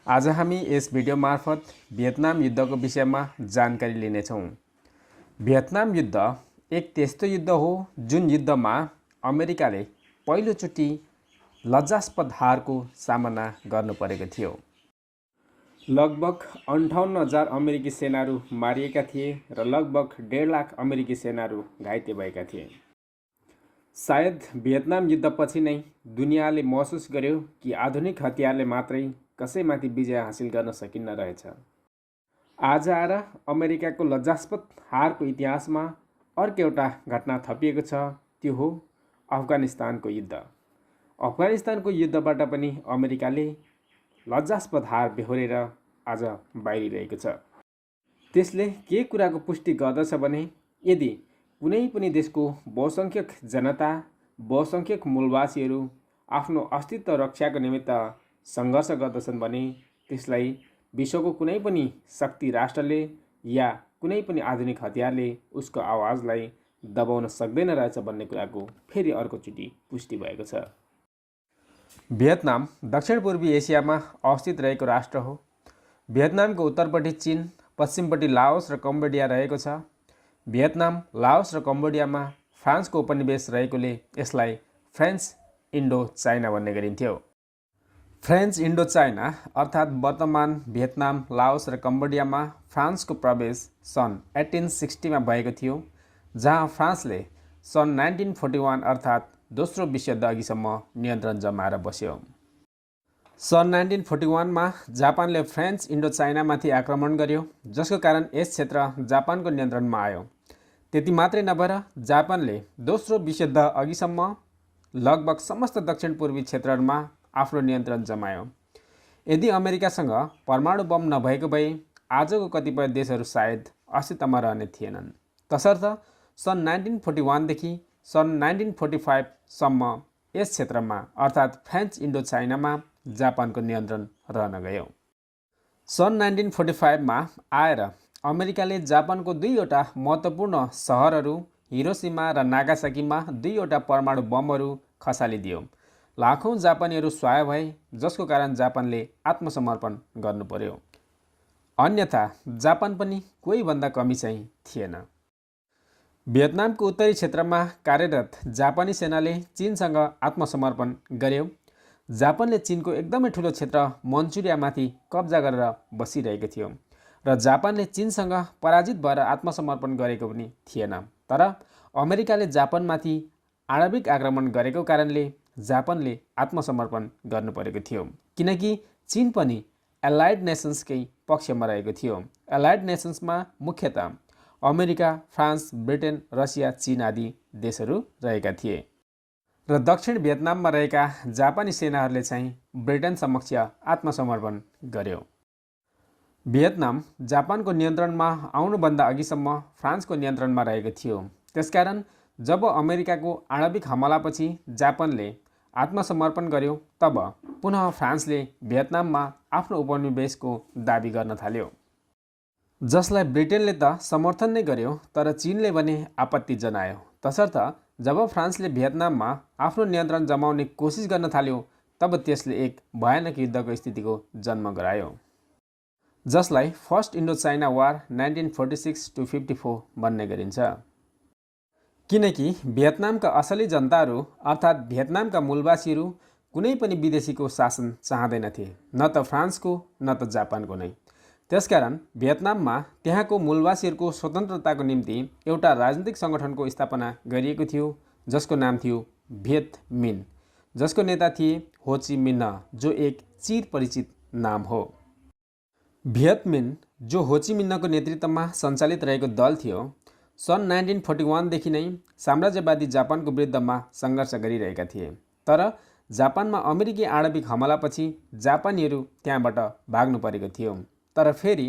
आज हामी यस भिडियो मार्फत भियतनाम युद्धको विषयमा जानकारी लिनेछौँ। भियतनाम युद्ध एक त्यस्तो युद्ध हो जुन युद्धमा अमेरिकाले पहिलोचोटि लज्जास्पद हारको सामना गर्नु परेको थियो। लगभग 58,000 अमेरिकी सेनाहरू मारिएका थिए र लगभग 1.5 लाख अमेरिकी सेनाहरू घाइते भएका थिए। सायद भियतनाम युद्धपछि नै दुनियाले महसुस गर्यो कि आधुनिक हतियारले मात्रै कसैमाथि विजय हासिल गर्न सकिन्न रहेछ। आज आएर अमेरिकाको लज्जास्पद हारको इतिहासमा अर्को एउटा घटना थपिएको छ, त्यो हो अफगानिस्तानको युद्ध। अफगानिस्तानको युद्धबाट पनि अमेरिकाले लज्जास्पद हार बेहोरेर आज बाहिरिरहेको छ। त्यसले के कुराको पुष्टि गर्दछ भने यदि कुनै पनि देशको बहुसङ्ख्यक जनता, बहुसङ्ख्यक मूलवासीहरू आफ्नो अस्तित्व रक्षाको निमित्त सङ्घर्ष गर्दछन् भने त्यसलाई विश्वको कुनै पनि शक्ति राष्ट्रले या कुनै पनि आधुनिक हतियारले उसको आवाजलाई दबाउन सक्दैन रहेछ भन्ने कुराको फेरि अर्कोचोटि पुष्टि भएको छ। भियतनाम दक्षिण पूर्वी एसियामा अवस्थित रहेको राष्ट्र हो। भियतनामको उत्तरपट्टि चीन, पश्चिमपट्टि लाओस र कम्बोडिया रहेको छ। भियतनाम, लाओस र कम्बोडियामा फ्रान्सको उपनिवेश रहेकोले यसलाई फ्रेन्च इन्डो चाइना भन्ने गरिन्थ्यो। फ्रेन्च इन्डो चाइना अर्थात् वर्तमान भियतनाम, लाओस र कम्बोडियामा फ्रान्सको प्रवेश सन् 1860 भएको थियो, जहाँ फ्रान्सले सन् 1941 अर्थात् दोस्रो विश्वयुद्ध अघिसम्म नियन्त्रण जमाएर बस्यो। सन् 1941 जापानले फ्रेन्च इन्डो चाइनामाथि आक्रमण गर्यो, जसको कारण यस क्षेत्र जापानको नियन्त्रणमा आयो। त्यति मात्रै नभएर जापानले दोस्रो विश्वयुद्ध अघिसम्म लगभग समस्त दक्षिण पूर्वी क्षेत्रहरूमा आफ्नो नियन्त्रण जमायो। यदि अमेरिकासँग परमाणु बम नभएको भए आजको कतिपय देशहरू सायद अस्तित्वमा रहने थिएनन्। तसर्थ सन् 1941 देखि सन् 1945 सम्म यस क्षेत्रमा अर्थात् फ्रेन्च इन्डो चाइनामा जापानको नियन्त्रण रहन गयो। सन् 1945 आएर अमेरिकाले जापानको दुईवटा महत्त्वपूर्ण सहरहरू हिरोसिमा र नागासाकीमा दुईवटा परमाणु बमहरू खसालिदियो। लाखौँ जापानीहरू स्वाय भए, जसको कारण जापानले आत्मसमर्पण गर्नु पर्यो। अन्यथा जापान पनि कोहीभन्दा कमी चाहिँ थिएन। भियतनामको उत्तरी क्षेत्रमा कार्यरत जापानी सेनाले चीनसँग आत्मसमर्पण गर्यो। जापानले चीनको एकदमै ठुलो क्षेत्र मन्चुरियामाथि कब्जा गरेर बसिरहेको थियो र जापानले चीनसँग पराजित भएर आत्मसमर्पण गरेको पनि थिएन। तर अमेरिकाले जापानमाथि आणविक आक्रमण गरेको कारणले जापानले आत्मसमर्पण गर्नु परेको थियो, किनकि चीन पनि एलाइड नेसन्सकै पक्षमा रहेको थियो। एलाइड नेसन्समा मुख्यतः अमेरिका, फ्रान्स, ब्रिटेन, रसिया, चीन आदि देशहरू रहेका थिए र दक्षिण भियतनाममा रहेका जापानी सेनाहरूले चाहिँ ब्रिटेन समक्ष आत्मसमर्पण गर्यो। भियतनाम जापानको नियन्त्रणमा आउनुभन्दा अघिसम्म फ्रान्सको नियन्त्रणमा रहेको थियो। त्यसकारण जब अमेरिकाको आणविक हमलापछि जापानले आत्मसमर्पण गर्यो, तब पुनः फ्रान्सले भियतनाममा आफ्नो उपनिवेशको दाबी गर्न थाल्यो, जसलाई ब्रिटेनले त समर्थन नै गर्यो, तर चीनले भने आपत्ति जनायो। तसर्थ जब फ्रान्सले भियतनाममा आफ्नो नियन्त्रण जमाउने कोसिस गर्न थाल्यो, तब त्यसले एक भयानक युद्धको स्थितिको जन्म गरायो, जसलाई फर्स्ट इन्डो चाइना वार 1946-54 भन्ने गरिन्छ। किनकि भियतनामका असली जनताहरू अर्थात् भियतनामका मूलवासीहरू कुनै पनि विदेशीको शासन चाहँदैनथे, न त फ्रान्सको न त जापानको नै। त्यसकारण भियतनाममा त्यहाँको मूलवासीहरूको स्वतन्त्रताको निम्ति एउटा राजनीतिक सङ्गठनको स्थापना गरिएको थियो, जसको नाम थियो भियत मिन, जसको नेता थिए हो ची मिन्ह, जो एक चिर परिचित नाम हो। भियत मिन, जो हो ची मिन्हको नेतृत्वमा सञ्चालित रहेको दल थियो, सन् 1941 देखि नै साम्राज्यवादी जापानको विरुद्धमा सङ्घर्ष गरिरहेका थिए। तर जापानमा अमेरिकी आणविक हमलापछि जापानीहरू त्यहाँबाट भाग्नु परेको थियो। तर फेरि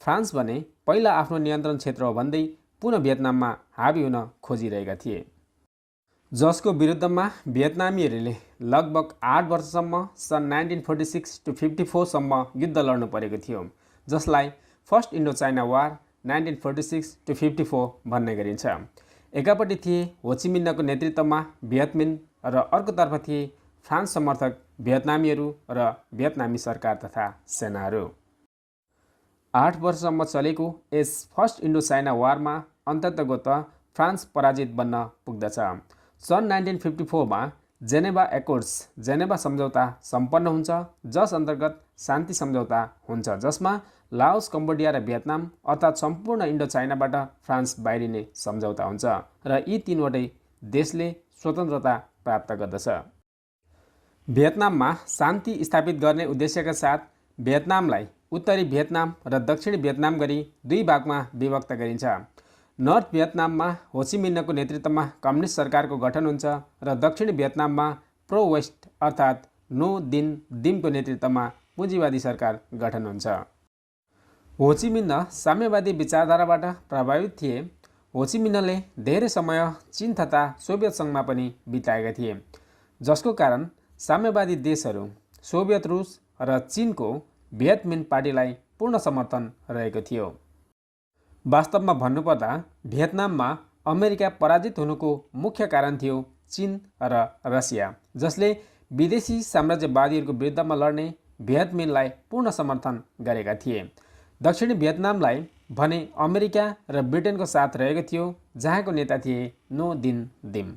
फ्रान्स भने पहिला आफ्नो नियन्त्रण क्षेत्र हो भन्दै पुनः भियतनाममा हावी हुन खोजिरहेका थिए, जसको विरुद्धमा भियतनामीहरूले लगभग 8 वर्षसम्म सन् 1946-54 सम्म युद्ध लड्नु परेको थियो, जसलाई फर्स्ट इन्डो चाइना वार 1946-54 भन्ने गरिन्छ। एकापट्टि थिए हो ची मिन्हको नेतृत्वमा भियत मिन र अर्कोतर्फ थिए फ्रान्स समर्थक भियतनामीहरू र भियतनामी सरकार तथा सेनाहरू। 8 वर्षसम्म चलेको यस फर्स्ट इन्डो चाइना वारमा अन्ततगत फ्रान्स पराजित बन्न पुग्दछ। सन् 1954 मा जेनेभा एक्कोर्ड्स जेनेभा सम्झौता सम्पन्न हुन्छ, जस अन्तर्गत शान्ति सम्झौता हुन्छ, जसमा लाओस, कम्बोडिया र भियतनाम अर्थात् सम्पूर्ण इन्डो चाइनाबाट फ्रान्स बाहिरिने सम्झौता हुन्छ र यी तीनवटै देशले स्वतन्त्रता प्राप्त गर्दछ। भियतनाममा शान्ति स्थापित गर्ने उद्देश्यका साथ भियतनामलाई उत्तरी भियतनाम र दक्षिणी भियतनाम गरी दुई भागमा विभक्त गरिन्छ। नर्थ भियतनाममा होचिमिन्हको नेतृत्वमा कम्युनिस्ट सरकारको गठन हुन्छ र दक्षिणी भियतनाममा प्रो वेस्ट अर्थात् नो दिन दिमको नेतृत्वमा पुँजीवादी सरकार गठन हुन्छ। होचिमिन्ह साम्यवादी विचारधाराबाट प्रभावित थिए। होचिमिन्हले धेरै समय चीन तथा सोभियत सङ्घमा पनि बिताएका थिए, जसको कारण साम्यवादी देशहरू सोभियत रुस र चीनको भियतमिन पार्टीलाई पूर्ण समर्थन रहेको थियो। वास्तवमा भन्नुपर्दा भियतनाममा अमेरिका पराजित हुनुको मुख्य कारण थियो चीन र रसिया, जसले विदेशी साम्राज्यवादीहरूको विरुद्धमा लड्ने भियतमिनलाई पूर्ण समर्थन गरेका थिए। दक्षिणी भियतनामलाई भने अमेरिका र ब्रिटेनको साथ रहेको थियो, जहाँको नेता थिए नो दिन दिम।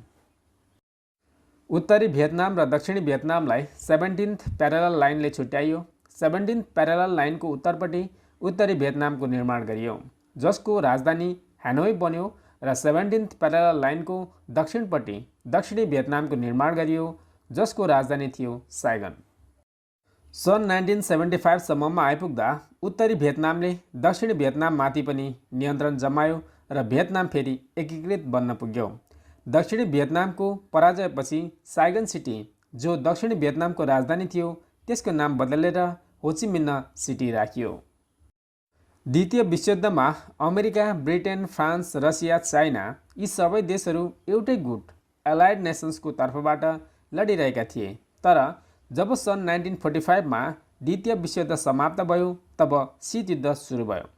उत्तरी भियतनाम र दक्षिणी भियतनामलाई 17th प्यारेलल लाइनले छुट्याइयो। 17th प्यारेलल लाइनको उत्तरपट्टि उत्तरी भियतनामको निर्माण गरियो, जसको राजधानी हानोई बन्यो र 17th प्यारेलल लाइनको दक्षिणपट्टि दक्षिणी भियतनामको निर्माण गरियो, जसको राजधानी थियो साइगन। सन् 1975 सम्ममा आइपुग्दा उत्तरी भियतनामले दक्षिणी भियतनाममाथि पनि नियन्त्रण जमायो र भियतनाम फेरि एकीकृत बन्न पुग्यो। दक्षिणी भियतनामको पराजयपछि साइगन सिटी, जो दक्षिणी भियतनामको राजधानी थियो, त्यसको नाम बदलेर होचिमिन्ह सिटी राखियो। द्वितीय विश्वयुद्धमा America, Britain, France, Russia, China यी सबै देशहरू एउटै गुट एलाइड नेसन्सको तर्फबाट लडिरहेका थिए। तर जब सन् 1945 मा द्वितीय विश्वयुद्ध समाप्त भयो, तब शीतयुद्ध सुरु भयो।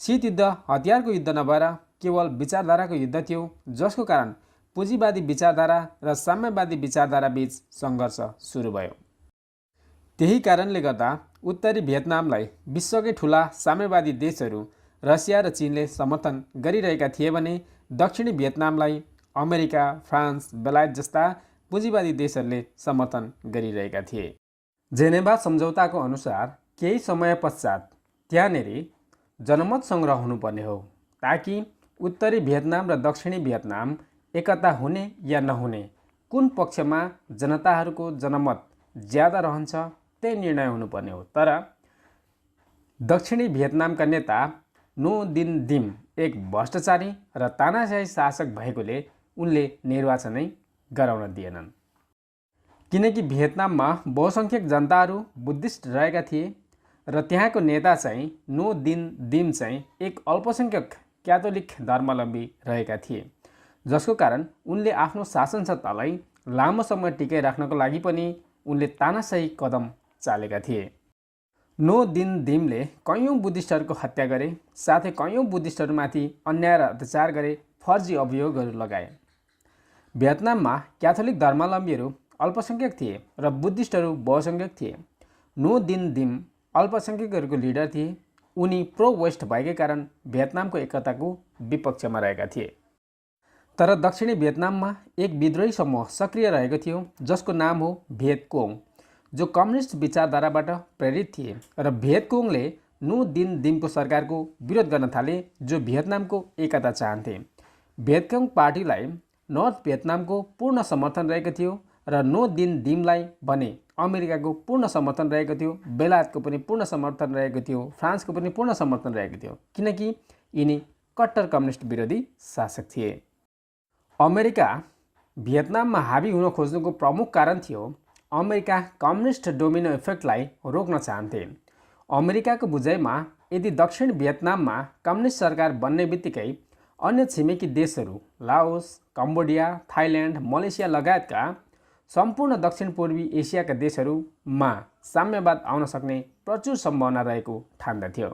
शीतयुद्ध हतियारको युद्ध नभएर केवल विचारधाराको युद्ध थियो, जसको कारण पुँजीवादी विचारधारा र साम्यवादी विचारधारा बीच सङ्घर्ष सुरु भयो। त्यही कारणले गर्दा उत्तरी भियतनामलाई विश्वकै ठुला साम्यवादी देशहरू रसिया र चीनले समर्थन गरिरहेका थिए भने दक्षिणी भियतनामलाई अमेरिका, फ्रान्स, बेलायत जस्ता पुँजीवादी देशहरूले समर्थन गरिरहेका थिए। जेनेभा सम्झौताको अनुसार केही समय पश्चात त्यहाँनेर जनमत सङ्ग्रह हुनुपर्ने हो, ताकि उत्तरी भियतनाम र दक्षिणी भियतनाम एकता हुने या नहुने, कुन पक्षमा जनताहरूको जनमत ज्यादा रहन्छ त्यही निर्णय हुनुपर्ने हो। तर दक्षिणी भियतनामका नेता नो दिन दिम एक भ्रष्टाचारी र तानाशाही शासक भएकोले उनले निर्वाचनै गराउन दिएनन्। किनकि भियतनाममा बहुसङ्ख्यक जनताहरू बुद्धिस्ट रहेका थिए र त्यहाँको नेता चाहिँ नो दिन दिम चाहिँ एक अल्पसङ्ख्यक क्याथोलिक धर्मावलम्बी रहेका थिए, जसको कारण उनले आफ्नो शासन सत्तालाई लामो समय टिकाइराख्नको लागि पनि उनले तानाशाही कदम चालेका थिए। नो दिन दिमले कयौँ बुद्धिस्टहरूको हत्या गरे, साथै कयौँ बुद्धिस्टहरूमाथि अन्याय र अत्याचार गरे, फर्जी अभियोगहरू लगाए। भियतनाममा क्याथोलिक धर्मावलम्बीहरू अल्पसङ्ख्यक थिए र बुद्धिस्टहरू बहुसङ्ख्यक थिए। नो दिन दिम अल्पसङ्ख्यकहरूको लिडर थिए। उनी प्रो वेस्ट भएकै कारण भियतनामको एकताको विपक्षमा रहेका थिए। तर दक्षिणी भियतनाममा एक विद्रोही समूह सक्रिय रहेको थियो, जसको नाम हो भियत कोङ, जो कम्युनिस्ट विचारधाराबाट प्रेरित थिए र भियत कोङले नो दिन दिमको सरकारको विरोध गर्न थाले, जो भियतनामको एकता चाहन्थे। भियत कोङ पार्टीलाई नर्थ भियतनामको पूर्ण समर्थन रहेको थियो र नो दिन दिमलाई भने अमेरिकाको पूर्ण समर्थन रहेको थियो, बेलायतको पनि पूर्ण समर्थन रहेको थियो, फ्रान्सको पनि पूर्ण समर्थन रहेको थियो, किनकि यिनी कट्टर कम्युनिस्ट विरोधी शासक थिए। अमेरिका भियतनाममा हावी हुन खोज्नुको प्रमुख कारण थियो अमेरिका कम्युनिस्ट डोमिनो इफेक्टलाई रोक्न चाहन्थे। अमेरिकाको बुझाइमा यदि दक्षिण भियतनाममा कम्युनिस्ट सरकार बन्ने बित्तिकै अन्य छिमेकी देशहरू लाओस, कम्बोडिया, थाइल्यान्ड, मलेसिया लगायतका सम्पूर्ण दक्षिण पूर्वी एसियाका देशहरूमा साम्यवाद आउन सक्ने प्रचुर सम्भावना रहेको ठान्दथ्यो।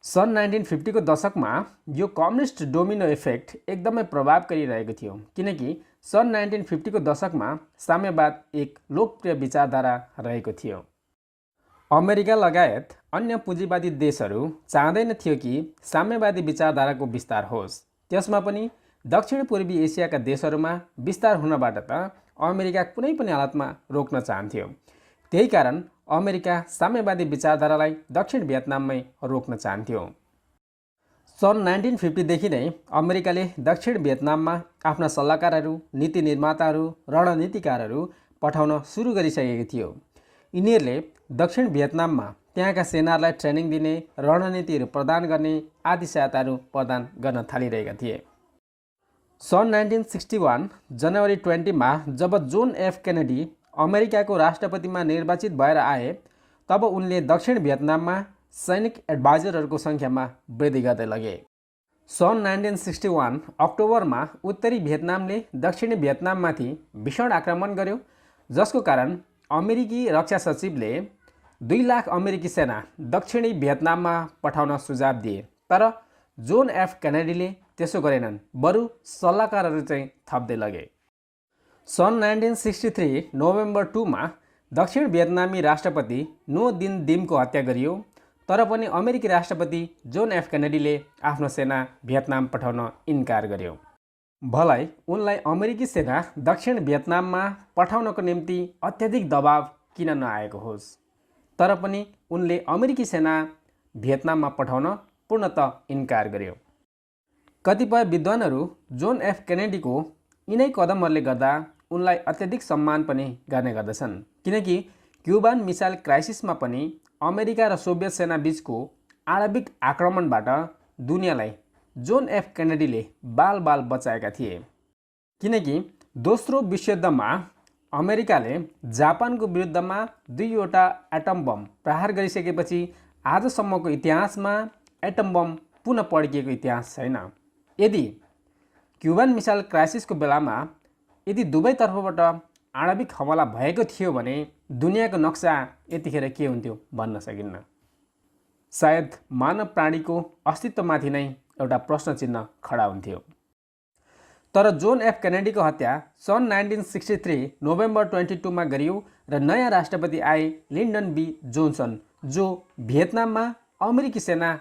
सन् 1950 को दशकमा यो कम्युनिस्ट डोमिनो इफेक्ट एकदमै प्रभावकारी रहेको थियो, किनकि सन् 1950 को दशकमा साम्यवाद एक लोकप्रिय विचारधारा रहेको थियो। अमेरिका लगायत अन्य पुँजीवादी देशहरू चाहँदैन थियो कि साम्यवादी विचारधाराको विस्तार होस्, त्यसमा पनि दक्षिण पूर्वी एसियाका देशहरूमा विस्तार हुनबाट त अमेरिका कुनै पनि हालतमा रोक्न चाहन्थ्यो। त्यही कारण अमेरिका साम्यवादी विचारधारालाई दक्षिण भियतनाममै रोक्न चाहन्थ्यो। सन् 1950 देखि नै अमेरिकाले दक्षिण भियतनाममा आफ्ना सल्लाहकारहरू, नीति निर्माताहरू, रणनीतिकारहरू पठाउन सुरु गरिसकेको थियो। यिनीहरूले दक्षिण भियतनाममा त्यहाँका सेनाहरूलाई ट्रेनिङ दिने, रणनीतिहरू प्रदान गर्ने आदि सहायताहरू प्रदान गर्न थालिरहेका थिए। सन् 1961 जनवरी 20 मा जब जोन एफ केनेडी अमेरिकाको राष्ट्रपतिमा निर्वाचित भएर आए, तब उनले दक्षिण भियतनाममा सैनिक एडभाइजरहरूको सङ्ख्यामा वृद्धि गर्दै लगे। सन् 1961 अक्टोबरमा उत्तरी भियतनामले दक्षिणी भियतनाममाथि भीषण आक्रमण गर्यो, जसको कारण अमेरिकी रक्षा सचिवले 2 लाख अमेरिकी सेना दक्षिणी भियतनाममा पठाउन सुझाव दिए, तर जोन एफ केनेडीले त्यसो गरेनन्, बरु सल्लाहकारहरू चाहिँ थप्दै लगे। सन् 1963 नोभेम्बर 2 मा दक्षिण भियतनामी राष्ट्रपति नो दिन दिमको हत्या गरियो, तर पनि अमेरिकी राष्ट्रपति जोन एफ केनेडीले आफ्नो सेना भियतनाम पठाउन इन्कार गर्यो। भलै उनलाई अमेरिकी सेना दक्षिण भियतनाममा पठाउनको निम्ति अत्यधिक दबाव किन नआएको होस्, तर पनि उनले अमेरिकी सेना भियतनाममा पठाउन पूर्णतः इन्कार गर्यो। कतिपय विद्वानहरू जोन एफ केनेडीको यिनै कदमहरूले गर्दा उनलाई अत्यधिक सम्मान पनि गर्ने गर्दछन्, किनकि क्युबान मिसाइल क्राइसिसमा पनि अमेरिका र सोभियत सेना बीचको आणविक आक्रमणबाट दुनियाँलाई जोन एफ केनेडीले बाल बचाएका थिए। किनकि दोस्रो विश्वयुद्धमा अमेरिकाले जापानको विरुद्धमा 2वटा एटम बम प्रहार गरिसकेपछि आजसम्मको इतिहासमा एटम बम पुनः पड्किएको इतिहास छैन। यदि क्युबान मिसाइल क्राइसिसको बेलामा यदि दुवैतर्फबाट आणविक हमला भएको थियो भने दुनियाँको नक्सा यतिखेर के हुन्थ्यो भन्न सकिन्न। सायद मानव प्राणीको अस्तित्वमाथि नै एउटा प्रश्न चिन्ह खडा हुन्थ्यो। तर जोन एफ केनेडीको हत्या सन् 1963 नोभेम्बर 22 मा गरियो र नयाँ राष्ट्रपति आए लिन्डन बी जोन्सन, जो भियतनाममा अमेरिकी सेना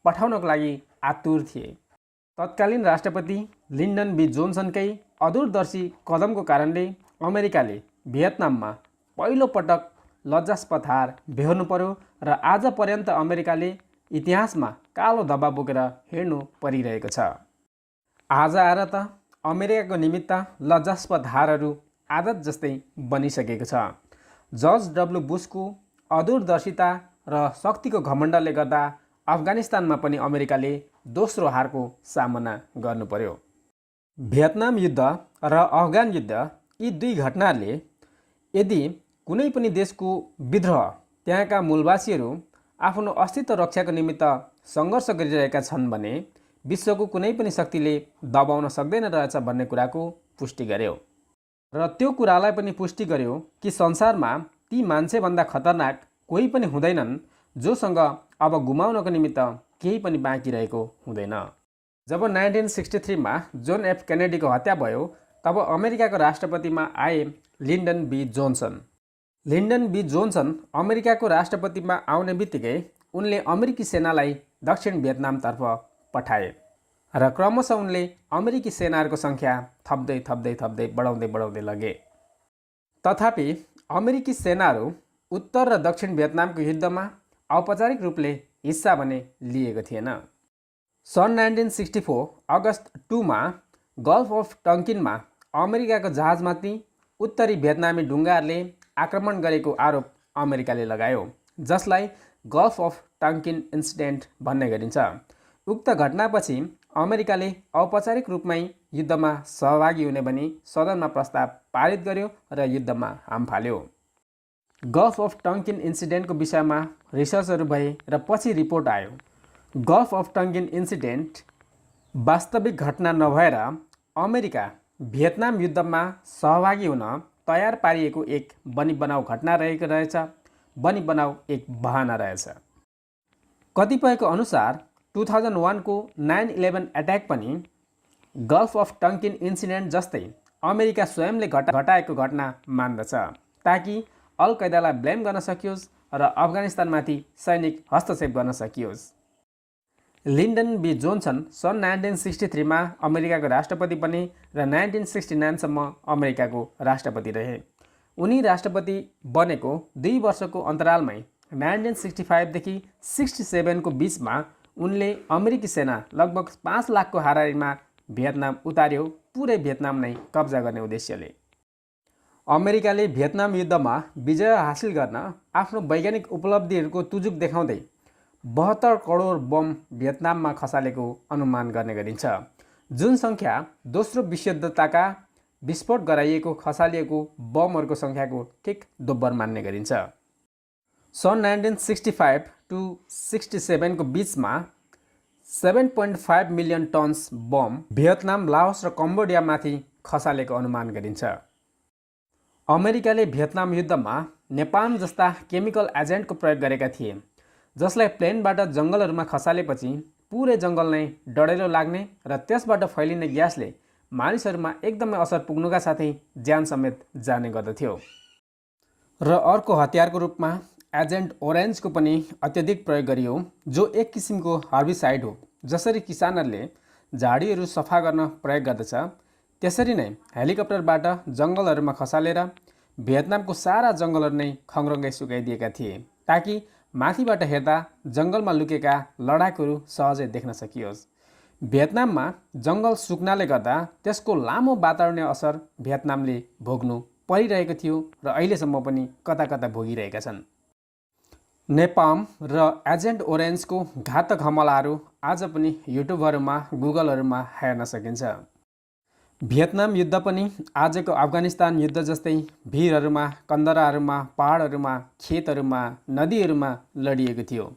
पठाउनको लागि आतुर थिए। तत्कालीन राष्ट्रपति लिन्डन बी जोन्सनकै अदूरदर्शी कदमको कारणले अमेरिकाले भियतनाममा पहिलो पटक लज्जास्पद हार बेहोर्नु पर्यो र आज पर्यन्त अमेरिकाले इतिहासमा कालो धब्बा बोकेर हिँड्नु परिरहेको छ। आज आएर त अमेरिकाको निमित्त लज्जास्पद हारहरू आदत जस्तै बनिसकेको छ। जर्ज डब्ल्यू बुशको अदूरदर्शिता र शक्तिको घमण्डले गर्दा अफगानिस्तानमा पनि अमेरिकाले दोस्रो हारको सामना गर्नु पर्यो। भियतनाम युद्ध र अफगान युद्ध, यी 2 घटनाहरूले यदि कुनै पनि देशको विद्रोह त्यहाँका मूलवासीहरू आफ्नो अस्तित्व रक्षाको निमित्त सङ्घर्ष गरिरहेका छन् भने विश्वको कुनै पनि शक्तिले दबाउन सक्दैन रहेछ भन्ने कुराको पुष्टि गर्यो। र त्यो कुरालाई पनि पुष्टि गर्यो कि संसारमा ती मान्छेभन्दा खतरनाक कोही पनि हुँदैनन् जोसँग अब गुमाउनको निमित्त केही पनि बाँकी रहेको हुँदैन। जब 1963 मा जोन एफ केनेडीको हत्या भयो, तब अमेरिकाको राष्ट्रपतिमा आए Lyndon B Johnson. Lyndon B Johnson अमेरिकाको राष्ट्रपतिमा आउने बित्तिकै उनले अमेरिकी सेनालाई दक्षिण भियतनामतर्फ पठाए र क्रमशः उनले अमेरिकी सेनाहरूको सङ्ख्या थप्दै बढाउँदै लगे। तथापि अमेरिकी सेनाहरू उत्तर र दक्षिण भियतनामको युद्धमा औपचारिक रूपले हिस्सा भने लिएको थिएन। सन् 1964 अगस्त 2 मा गल्फ अफ टङ्किनमा अमेरिकाको जहाजमाथि उत्तरी भियतनामी ढुङ्गाहरूले आक्रमण गरेको आरोप अमेरिकाले लगायो, जसलाई गल्फ अफ टङ्किन इन्सिडेन्ट भन्ने गरिन्छ। उक्त घटनापछि अमेरिकाले औपचारिक रूपमै युद्धमा सहभागी हुने भनी सदनमा प्रस्ताव पारित गर्यो र युद्धमा हाम फाल्यो। गल्फ अफ टङ्किन इन्सिडेन्टको विषयमा रिसर्चहरू भए र पछि रिपोर्ट आयो। गल्फ अफ टङ्किन इन्सिडेन्ट वास्तविक घटना नभएर अमेरिका भियतनाम युद्धमा सहभागी हुन तयार पारिएको एक बनिबनाउ घटना रहेको रहेछ। बनिबनाउ एक बहाना रहेछ। कतिपयको अनुसार 2001 को 9/11 एट्याक पनि गल्फ अफ टङ्किन इन्सिडेन्ट जस्तै अमेरिका स्वयंले घटाएको घटना मान्दछ, ताकि अल कैदालाई ब्लेम गर्न सकियोस् र अफगानिस्तानमाथि सैनिक हस्तक्षेप गर्न सकियोस्। लिन्डन बी जोन्सन सन् 1963 मा अमेरिकाको राष्ट्रपति बने र 1969 सम्म अमेरिकाको राष्ट्रपति रहे। उनी राष्ट्रपति बनेको 2 वर्षको अन्तरालमै 1965 देखि 67 को बीचमा उनले अमेरिकी सेना लगभग 5 लाखको हाराहारीमा भियतनाम उतार्यो, पुरै भियतनाम नै कब्जा गर्ने उद्देश्यले। अमेरिकाले भियतनाम युद्धमा विजय हासिल गर्न आफ्नो वैज्ञानिक उपलब्धिहरूको तुजुक देखाउँदै 72 करोड बम भियतनाममा खसालेको अनुमान गर्ने गरिन्छ, जुन सङ्ख्या दोस्रो विश्वयुद्धका विस्फोट गराइएको खसालिएको बमहरूको सङ्ख्याको ठिक दोब्बर मान्ने गरिन्छ। सन् 1965 to 67 को बीचमा 7.5 million tonnes bomb Vietnam, Laos र कम्बोडियामाथि खसालेको अनुमान गरिन्छ। अमेरिकाले भियतनाम युद्धमा नेपाम जस्ता केमिकल एजेन्टको प्रयोग गरेका थिए, जसलाई प्लेनबाट जङ्गलहरूमा खसालेपछि पुरै जङ्गल नै डढेलो लाग्ने र त्यसबाट फैलिने ग्यासले मानिसहरूमा एकदमै असर पुग्नुका साथै ज्यान समेत जाने गर्दथ्यो। र अर्को हतियारको रूपमा एजेन्ट ओरेन्जको पनि अत्यधिक प्रयोग गरियो, जो एक किसिमको हर्बिसाइड हो। जसरी किसानहरूले झाडीहरू सफा गर्न प्रयोग गर्दछ, त्यसरी नै हेलिकप्टरबाट जङ्गलहरूमा खसालेर भियतनामको सारा जङ्गलहरू नै खङ्ग्रङ्गै सुकाइदिएका थिए, ताकि माथिबाट हेर्दा जङ्गलमा लुकेका लडाकुहरू सहजै देख्न सकियोस्। भियतनाममा जङ्गल सुक्नाले गर्दा त्यसको लामो वातावरणीय असर भियतनामले भोग्नु परिरहेको थियो र अहिलेसम्म पनि कता कता भोगिरहेका छन्। नेपाम र एजेन्ट ओरेन्जको घातक हमलाहरू आज पनि युट्युबहरूमा, गुगलहरूमा हेर्न सकिन्छ। भियतनाम युद्ध पनि आजको अफगानिस्तान युद्ध जस्तै भिरहरूमा, कन्दराहरूमा, पहाडहरूमा, खेतहरूमा, नदीहरूमा लडिएको थियो,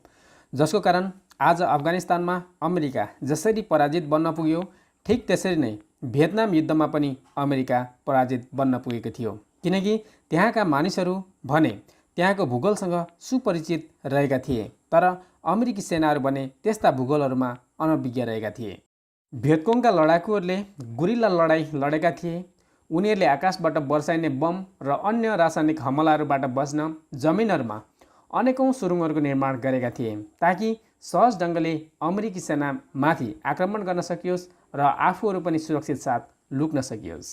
जसको कारण आज अफगानिस्तानमा अमेरिका जसरी पराजित बन्न पुग्यो, ठिक त्यसरी नै भियतनाम युद्धमा पनि अमेरिका पराजित बन्न पुगेको थियो, किनकि त्यहाँका मानिसहरू भने त्यहाँको भूगोलसँग सुपरिचित रहेका थिए, तर अमेरिकी सेनाहरू भने त्यस्ता भूगोलहरूमा अनभिज्ञ रहेका थिए। भियतकोङका लडाकुहरूले गुरिल्ला लडाईँ लडेका थिए। उनीहरूले आकाशबाट बर्साइने बम र अन्य रासायनिक हमलाहरूबाट बच्न जमिनहरूमा अनेकौं सुरुङहरूको निर्माण गरेका थिए, ताकि सहज ढङ्गले अमेरिकी सेनामाथि आक्रमण गर्न सकियोस् र आफूहरू पनि सुरक्षित साथ लुक्न सकियोस्।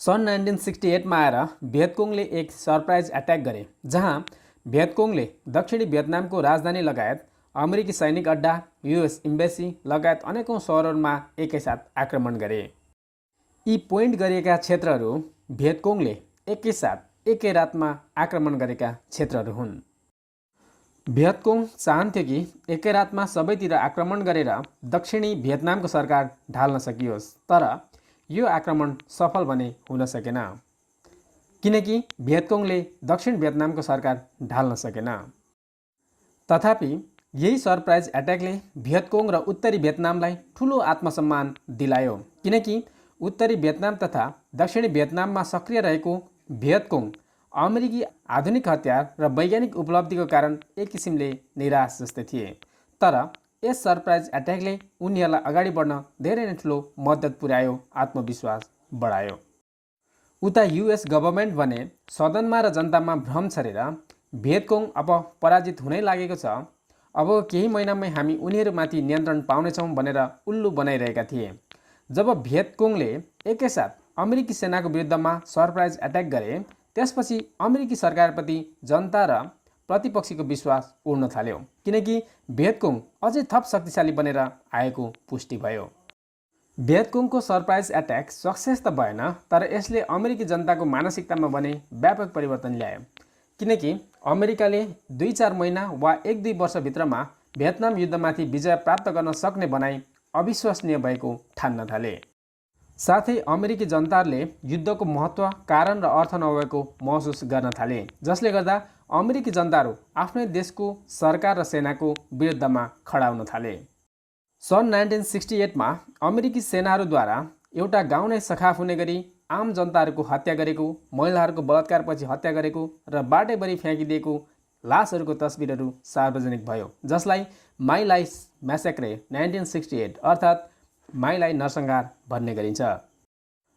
सन् 1968 मा आएर भियतकोङले एक सरप्राइज एट्याक गरे, जहाँ भियतकोङले दक्षिणी भियतनामको राजधानी लगायत अमेरिकी सैनिक अड्डा, युएस इम्बेसी लगायत अनेकौं सहरहरूमा एकैसाथ आक्रमण गरे। यी पोइन्ट गरिएका क्षेत्रहरू भियतकोङले एकैसाथ एकै रातमा आक्रमण गरेका क्षेत्रहरू हुन्। भियतकोङ चाहन्थ्यो कि एकै रातमा सबैतिर आक्रमण गरेर दक्षिणी भियतनामको सरकार ढाल्न सकियोस्, तर यो आक्रमण सफल भने हुन सकेन, किनकि भियतकोङले दक्षिण भियतनामको सरकार ढाल्न सकेन। तथापि यही सरप्राइज एट्याकले भियतकोङ र उत्तरी भियतनामलाई ठुलो आत्मसम्मान दिलायो, किनकि उत्तरी भियतनाम तथा दक्षिणी भियतनाममा सक्रिय रहेको भियतकोङ अमेरिकी आधुनिक हतियार र वैज्ञानिक उपलब्धिको कारण एक किसिमले निराश जस्तै थिए। तर यस सरप्राइज एट्याकले उनीहरूलाई अगाडि बढ्न धेरै नै ठुलो मद्दत पुर्यायो, आत्मविश्वास बढायो। उता युएस गभर्मेन्ट भने सदनमा र जनतामा भ्रम छरेर भियतकोङ अब पराजित हुनै लागेको छ, अब केही महिनामै हामी उनीहरूमाथि नियन्त्रण पाउनेछौँ भनेर उल्लु बनाइरहेका थिए। जब भियतकोङले एकैसाथ अमेरिकी सेनाको विरुद्धमा सरप्राइज एट्याक गरे, त्यसपछि अमेरिकी सरकारप्रति जनता र प्रतिपक्षीको विश्वास उड्न थाल्यो, किनकि भियतकोङ अझै थप शक्तिशाली बनेर आएको पुष्टि भयो। भियतकोङको सरप्राइज एट्याक सक्सेस त भएन, तर यसले अमेरिकी जनताको मानसिकतामा भने व्यापक परिवर्तन ल्यायो, किनकि अमेरिकाले 2-4 महिना वा 1-2 वर्षभित्रमा भियतनाम युद्धमाथि विजय प्राप्त गर्न सक्ने भनाइ अविश्वसनीय भएको ठान्न थाले। साथै अमेरिकी जनताहरूले युद्धको महत्त्व, कारण र अर्थ नभएको महसुस गर्न थाले, जसले गर्दा अमेरिकी जनताहरू आफ्नै देशको सरकार र सेनाको विरुद्धमा खडा हुन थाले। सन् 1968 मा अमेरिकी सेनाहरूद्वारा एउटा गाउँ नै सखाफ हुने गरी आम जनताहरूको हत्या गरेको, महिलाहरूको बलात्कारपछि हत्या गरेको र बाटैभरि फ्याँकिदिएको लासहरूको तस्बिरहरू सार्वजनिक भयो, जसलाई माई लाई म्यासेक्रे 1968 अर्थात् माई लाई नरसंहार भन्ने गरिन्छ।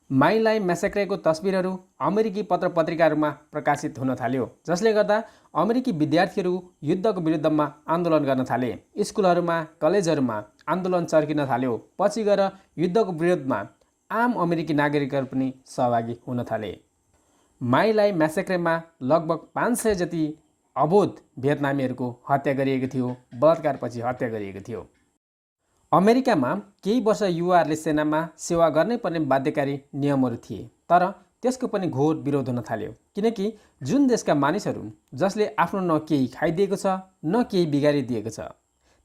माई लाई म्यासेक्रेको तस्बिरहरू अमेरिकी पत्र पत्रिकाहरूमा प्रकाशित हुन थाल्यो, जसले गर्दा अमेरिकी विद्यार्थीहरू युद्धको विरुद्धमा आन्दोलन गर्न थाले। स्कुलहरूमा कलेजहरूमा आन्दोलन चर्किन थाल्यो। पछि गएर युद्धको विरोधमा आम अमेरिकी नागरिकहरू पनि सहभागी हुन थाले। माई लाई म्यासेक्रेमा लगभग 500 जति अबोध भियतनामीहरूको हत्या गरिएको थियो, बलात्कारपछि हत्या गरिएको थियो। अमेरिकामा केही वर्ष युवाहरूले सेनामा सेवा गर्नै पर्ने बाध्यकारी नियमहरू थिए, तर त्यसको पनि घोर विरोध हुन थाल्यो, किनकि जुन देशका मानिसहरू जसले आफ्नो न केही खाइदिएको छ न केही बिगारिदिएको छ,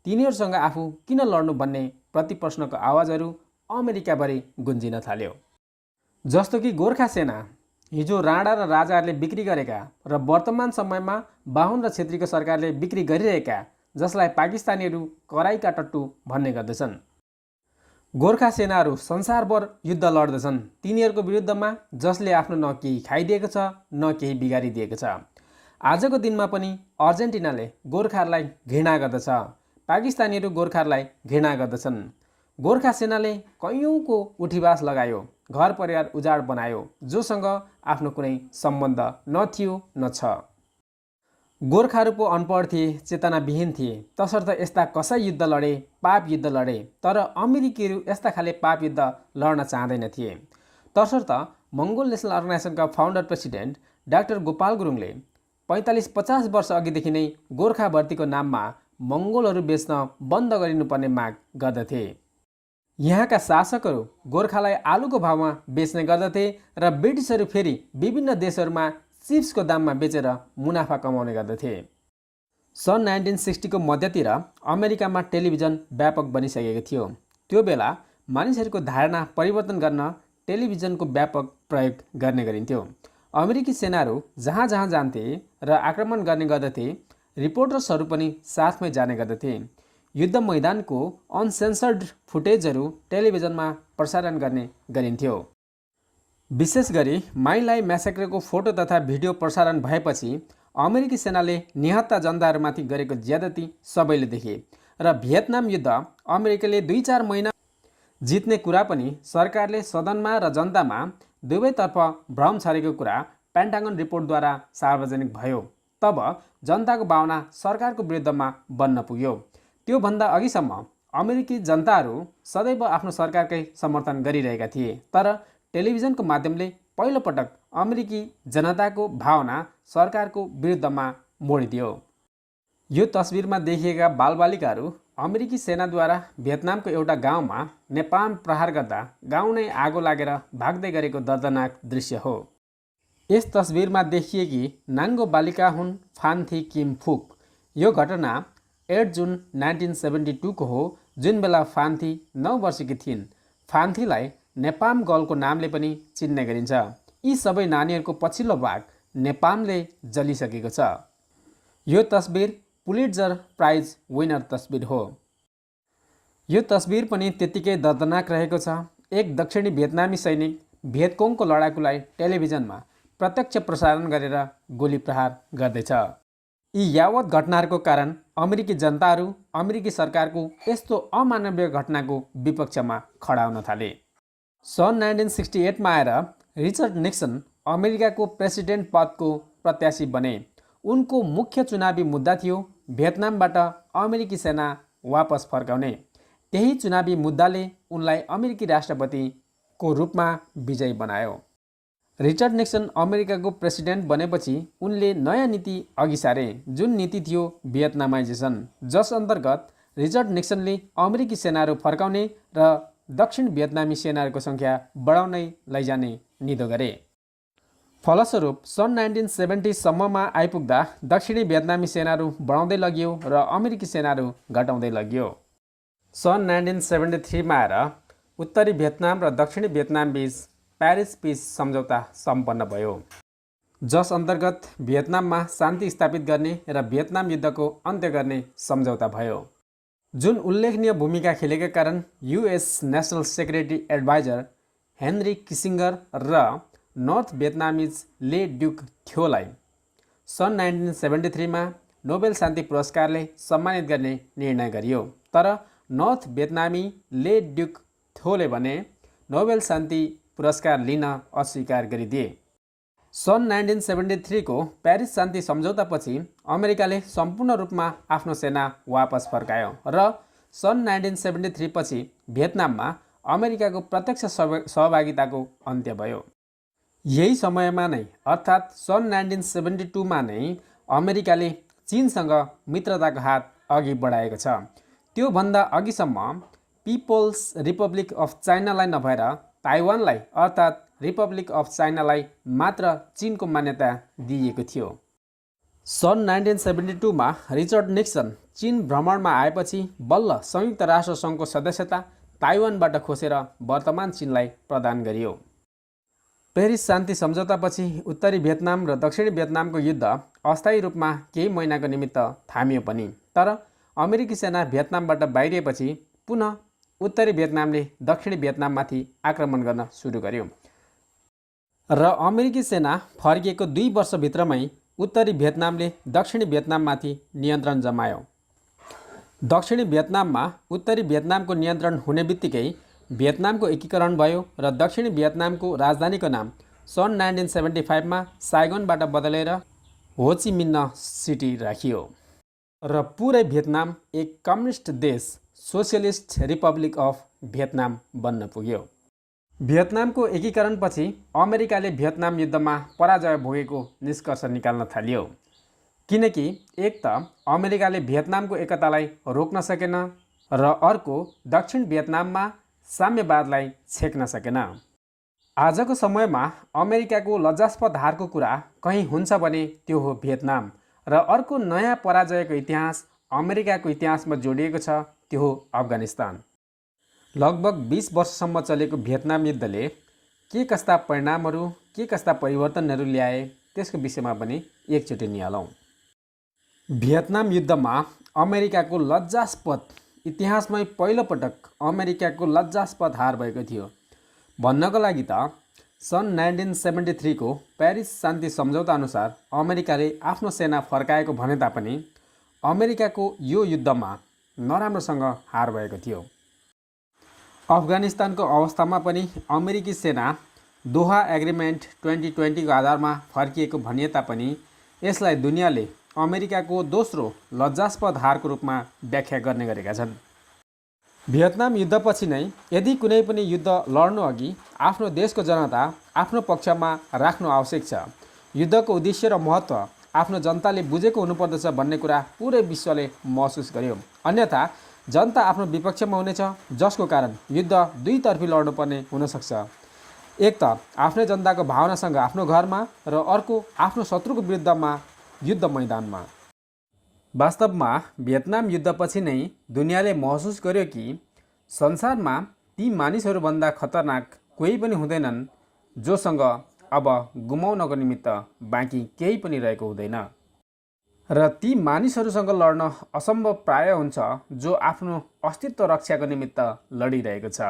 तिनीहरूसँग आफू किन लड्नु भन्ने प्रतिप्रश्नको आवाजहरू अमेरिकाभरि गुन्जिन थाल्यो। जस्तो कि गोर्खा सेना हिजो राणा र राजाहरूले बिक्री गरेका र वर्तमान समयमा बाहुन र छेत्रीको सरकारले बिक्री गरिरहेका, जसलाई पाकिस्तानीहरू कराईका टट्टु भन्ने गर्दछन्। गोर्खा सेनाहरू संसारभर युद्ध लड्दछन् तिनीहरूको विरुद्धमा जसले आफ्नो न केही खाइदिएको छ न केही बिगारिदिएको छ। आजको दिनमा पनि अर्जेन्टिनाले गोर्खाहरूलाई घृणा गर्दछ, पाकिस्तानीहरू गोर्खाहरूलाई घृणा गर्दछन्। गोर्खा सेनाले कैयौँको उठीवास लगायो, घर परिवार उजाड बनायो, जोसँग आफ्नो कुनै सम्बन्ध नथियो न छ। गोर्खाहरू पो अनपढ थिए, चेतनाविहीन थिए, तसर्थ यस्ता कसै युद्ध लडे, पाप युद्ध लडे, तर अमेरिकीहरू यस्ता खाले पाप युद्ध लड्न चाहँदैन थिए। तसर्थ मङ्गोल नेसनल अर्गनाइजेसनका फाउन्डर प्रेसिडेन्ट डाक्टर गोपाल गुरुङले 45-50 वर्ष अघिदेखि नै गोर्खा भर्तीको नाममा मङ्गोलहरू बेच्न बन्द गरिनुपर्ने माग गर्दथे। यहाँका शासकहरू गोर्खालाई आलुको भावमा बेच्ने गर्दथे र ब्रिटिसहरू फेरि विभिन्न देशहरूमा चिप्सको दाममा बेचेर मुनाफा कमाउने गर्दथे। सन् 1960 को मध्यतिर अमेरिकामा टेलिभिजन व्यापक बनिसकेको थियो। त्यो बेला मानिसहरूको धारणा परिवर्तन गर्न टेलिभिजनको व्यापक प्रयोग गर्ने गरिन्थ्यो। अमेरिकी सेनाहरू जहाँ जहाँ जान्थे र आक्रमण गर्ने गर्दथे, रिपोर्टर्सहरू पनि साथमै जाने गर्दथे। युद्ध मैदानको अनसेन्सर्ड फुटेजहरू टेलिभिजनमा प्रसारण गर्ने गरिन्थ्यो। विशेष गरी माई लाई म्यासेक्रेको फोटो तथा भिडियो प्रसारण भएपछि अमेरिकी सेनाले निहत्था जनताहरूमाथि गरेको ज्यादती सबैले देखे र भियतनाम युद्ध अमेरिकाले 2-4 महिना जित्ने कुरा पनि सरकारले सदनमा र जनतामा दुवैतर्फ भ्रम छरेको कुरा पेन्टागन रिपोर्टद्वारा सार्वजनिक भयो। तब जनताको भावना सरकारको विरुद्धमा बन्न पुग्यो। त्योभन्दा अघिसम्म अमेरिकी जनताहरू सदैव आफ्नो सरकारकै समर्थन गरिरहेका थिए, तर टेलिभिजनको माध्यमले पहिलोपटक अमेरिकी जनताको भावना सरकारको विरुद्धमा मोडिदियो। यो तस्बिरमा देखिएका बालबालिकाहरू अमेरिकी सेनाद्वारा भियतनामको एउटा गाउँमा नेपाम प्रहार गर्दा गाउँ नै आगो लागेर भाग्दै गरेको दर्दनाक दृश्य हो। यस तस्बिरमा देखिएकी नाङ्गो बालिका हुन् फान थी किम फुक। यो घटना 8 जुन 1972 को हो, जुन बेला फान थी 9 वर्षकी थिइन्। फान थीलाई नेपाम गर्लको नामले पनि चिन्ने गरिन्छ। यी सबै नानीहरूको पछिल्लो भाग नेपामले जलिसकेको छ। यो तस्बिर पुलिट्जर प्राइज विनर तस्बिर हो। यो तस्बिर पनि त्यत्तिकै दर्दनाक रहेको छ। एक दक्षिणी भियतनामी सैनिक भियतकोङको लडाकुलाई टेलिभिजनमा प्रत्यक्ष प्रसारण गरेर गोली प्रहार गर्दैछ। यी यावत घटनाहरूको कारण अमेरिकी जनताहरू अमेरिकी सरकारको यस्तो अमानवीय घटनाको विपक्षमा खडा हुन थाले। सन् 1968 मा आएर रिचर्ड निक्सन अमेरिकाको प्रेसिडेन्ट पदको प्रत्याशी बने। उनको मुख्य चुनावी मुद्दा थियो भियतनामबाट अमेरिकी सेना वापस फर्काउने। त्यही चुनावी मुद्दाले उनलाई अमेरिकी राष्ट्रपतिको रूपमा विजयी बनायो। रिचर्ड निक्सन अमेरिकाको प्रेसिडेन्ट बनेपछि उनले नयाँ नीति अघि सारे, जुन नीति थियो भियतनामाइजेसन, जस अन्तर्गत रिचर्ड निक्सनले अमेरिकी सेनाहरू फर्काउने र दक्षिण भियतनामी सेनाहरूको सङ्ख्या बढाउनै लैजाने निधो गरे। फलस्वरूप सन् 1970 सम्ममा आइपुग्दा दक्षिणी भियतनामी सेनाहरू बढाउँदै लगियो र अमेरिकी सेनाहरू घटाउँदै लगियो। सन् 1973 मा आएर उत्तरी भियतनाम र दक्षिणी भियतनाम बीच प्यारिस पिस सम्झौता सम्पन्न भयो, जस अन्तर्गत भियतनाममा शान्ति स्थापित गर्ने र भियतनाम युद्धको अन्त्य गर्ने सम्झौता भयो, जुन उल्लेखनीय भूमिका खेलेका कारण US national security adviser Henry Kissinger र नर्थ भियतनामिज ले ड्युक थ्योलाई सन् 1973 मा नोबेल शान्ति पुरस्कारले सम्मानित गर्ने निर्णय गरियो। तर नर्थ भियतनामी ले ड्युक थोले भने नोबेल शान्ति पुरस्कार लिन अस्वीकार गरिदिए। सन् 1973 को प्यारिस शान्ति सम्झौतापछि अमेरिकाले सम्पूर्ण रूपमा आफ्नो सेना वापस फर्कायो र सन् 1973 पछि भियतनाममा अमेरिकाको प्रत्यक्ष सहभागिताको अन्त्य भयो। यही समयमा नै अर्थात् सन् 1972 मा नै अमेरिकाले चीनसँग मित्रताको हात अघि बढाएको छ। त्योभन्दा अघिसम्म पिपल्स रिपब्लिक अफ चाइनालाई नभएर ताइवानलाई अर्थात् रिपब्लिक अफ चाइनालाई मात्र चीनको मान्यता दिइएको थियो। सन् 1972 मा रिचर्ड निक्सन चीन भ्रमणमा आएपछि बल्ल संयुक्त राष्ट्र सङ्घको सदस्यता ताइवानबाट खोसेर वर्तमान चीनलाई प्रदान गरियो। पेरिस शान्ति सम्झौतापछि उत्तरी भियतनाम र दक्षिणी भियतनामको युद्ध अस्थायी रूपमा केही महिनाको निमित्त थामियो पनि, तर अमेरिकी सेना भियतनामबाट बाहिरिएपछि पुनः उत्तरी भियतनामले दक्षिणी भियतनाममाथि आक्रमण गर्न सुरु गर्यो र अमेरिकी सेना फर्किएको 2 वर्षभित्रमै उत्तरी भियतनामले दक्षिणी भियतनाममाथि नियन्त्रण जमायो। दक्षिणी भियतनाममा उत्तरी भियतनामको नियन्त्रण हुने बित्तिकै भियतनामको एकीकरण भयो र दक्षिणी भियतनामको राजधानीको नाम सन् 1975 मा साइगोनबाट बदलेर हो ची मिन्ह सिटी राखियो र पुरै भियतनाम एक कम्युनिस्ट देश सोसियलिस्ट रिपब्लिक अफ भियतनाम बन्न पुग्यो। भियतनामको एकीकरणपछि अमेरिकाले भियतनाम युद्धमा पराजय भोगेको निष्कर्ष निकाल्न थाल्यो, किनकि एक त अमेरिकाले भियतनामको एकतालाई रोक्न सकेन र अर्को दक्षिण भियतनाममा साम्यवादलाई छेक्न सकेन। आजको समयमा अमेरिकाको लज्जास्पद हारको कुरा कहीँ हुन्छ भने त्यो हो भियतनाम र अर्को नयाँ पराजयको इतिहास अमेरिकाको इतिहासमा जोडिएको छ, त्यो हो अफगानिस्तान। लगभग 20 वर्षसम्म चलेको भियतनाम युद्धले के कस्ता परिणामहरू के कस्ता परिवर्तनहरू ल्याए त्यसको विषयमा पनि एकचोटि निहालौँ। भियतनाम युद्धमा अमेरिकाको लज्जास्पद इतिहासमै पहिलोपटक अमेरिकाको लज्जास्पद हार भएको थियो। भन्नको लागि त सन् 1973 को प्यारिस शान्ति सम्झौता अनुसार अमेरिकाले आफ्नो सेना फर्काएको भने तापनि अमेरिकाको यो युद्धमा नराम्रोसँग हार भएको थियो। अफगानिस्तानको अवस्थामा पनि अमेरिकी सेना दोहा एग्रिमेन्ट 2020 को आधारमा फर्किएको भनिए तापनि यसलाई दुनियाँले अमेरिकाको दोस्रो लज्जास्पद हारको रूपमा व्याख्या गर्ने गरेका छन्। भियतनाम युद्धपछि नै यदि कुनै पनि युद्ध लड्नु अघि आफ्नो देशको जनता आफ्नो पक्षमा राख्नु आवश्यक छ। युद्धको उद्देश्य र महत्त्व आफ्नो जनताले बुझेको हुनुपर्दछ भन्ने कुरा पुरै विश्वले महसुस गर्यो, अन्यथा जनता आफ्नो विपक्षमा हुनेछ, जसको कारण युद्ध दुईतर्फी लड्नुपर्ने हुनसक्छ। एक त आफ्नै जनताको भावनासँग आफ्नो घरमा र अर्को आफ्नो शत्रुको विरुद्धमा युद्ध मैदानमा। वास्तवमा भियतनाम युद्धपछि नै दुनियाँले महसुस गर्यो कि संसारमा ती मानिसहरूभन्दा खतरनाक कोही पनि हुँदैनन् जोसँग अब गुमाउनको निमित्त बाँकी केही पनि रहेको हुँदैन र ती मानिसहरूसँग लड्न असम्भव प्राय हुन्छ जो आफ्नो अस्तित्व रक्षाको निमित्त लडिरहेको छ।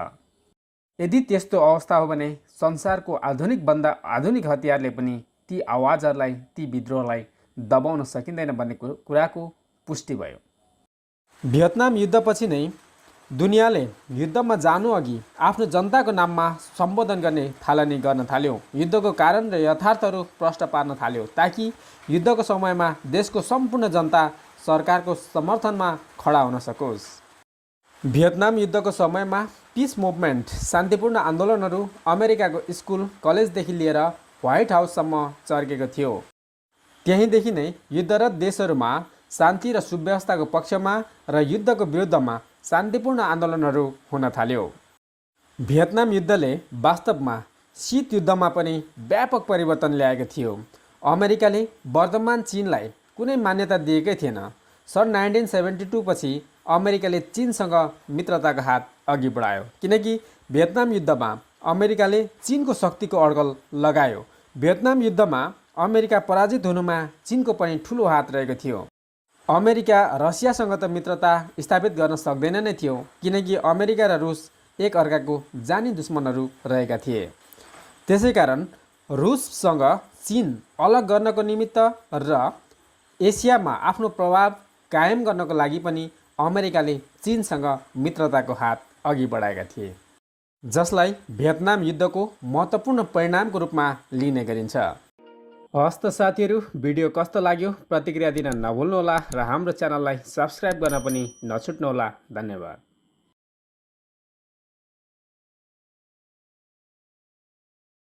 यदि त्यस्तो अवस्था हो भने संसारको आधुनिकभन्दा आधुनिक हतियारले पनि ती आवाजहरूलाई ती विद्रोहलाई दबाउन सकिँदैन भन्ने कुराको पुष्टि भयो। भियतनाम युद्धपछि नै दुनियाँले युद्धमा जानु अघि आफ्नो जनताको नाममा सम्बोधन गर्ने थालनी गर्न थाल्यो। युद्धको कारण र यथार्थहरू प्रश्न पार्न थाल्यो ताकि युद्धको समयमा देशको सम्पूर्ण जनता सरकारको समर्थनमा खडा हुन सकोस्। भियतनाम युद्धको समयमा पिस मुभमेन्ट शान्तिपूर्ण आन्दोलनहरू अमेरिकाको स्कुल कलेजदेखि लिएर व्हाइट हाउससम्म चर्केको थियो। त्यहीँदेखि नै युद्धरत देशहरूमा शान्ति र सुव्यवस्थाको पक्षमा र युद्धको विरुद्धमा शान्तिपूर्ण आन्दोलनहरू हुन थाल्यो। भियतनाम युद्धले वास्तवमा शीत युद्धमा पनि व्यापक परिवर्तन ल्याएको थियो। अमेरिकाले वर्तमान चीनलाई कुनै मान्यता दिएकै थिएन। सन् 1972 पछि अमेरिकाले चीनसँग मित्रताको हात अघि बढायो, किनकि भियतनाम युद्धमा अमेरिकाले चीनको शक्तिको अड्कल लगायो। भियतनाम युद्धमा अमेरिका पराजित हुनुमा चीनको पनि ठुलो हात रहेको थियो। अमेरिका रसियासँग त मित्रता स्थापित गर्न सक्दैन नै थियो, किनकि अमेरिका र रुस एक अर्काको जानी दुश्मनहरू रहेका थिए। त्यसैकारण रुससँग चीन अलग गर्नको निमित्त र एसियामा आफ्नो प्रभाव कायम गर्नको लागि पनि अमेरिकाले चीनसँग मित्रताको हात अघि बढाएका थिए, जसलाई भियतनाम युद्धको महत्त्वपूर्ण परिणामको रूपमा लिने गरिन्छ। हस्त साथीहरू, भिडियो कस्तो लाग्यो प्रतिक्रिया दिन नभुल्नुहोला र हाम्रो च्यानललाई सब्स्क्राइब गर्न पनि नछुट्नुहोला। धन्यवाद।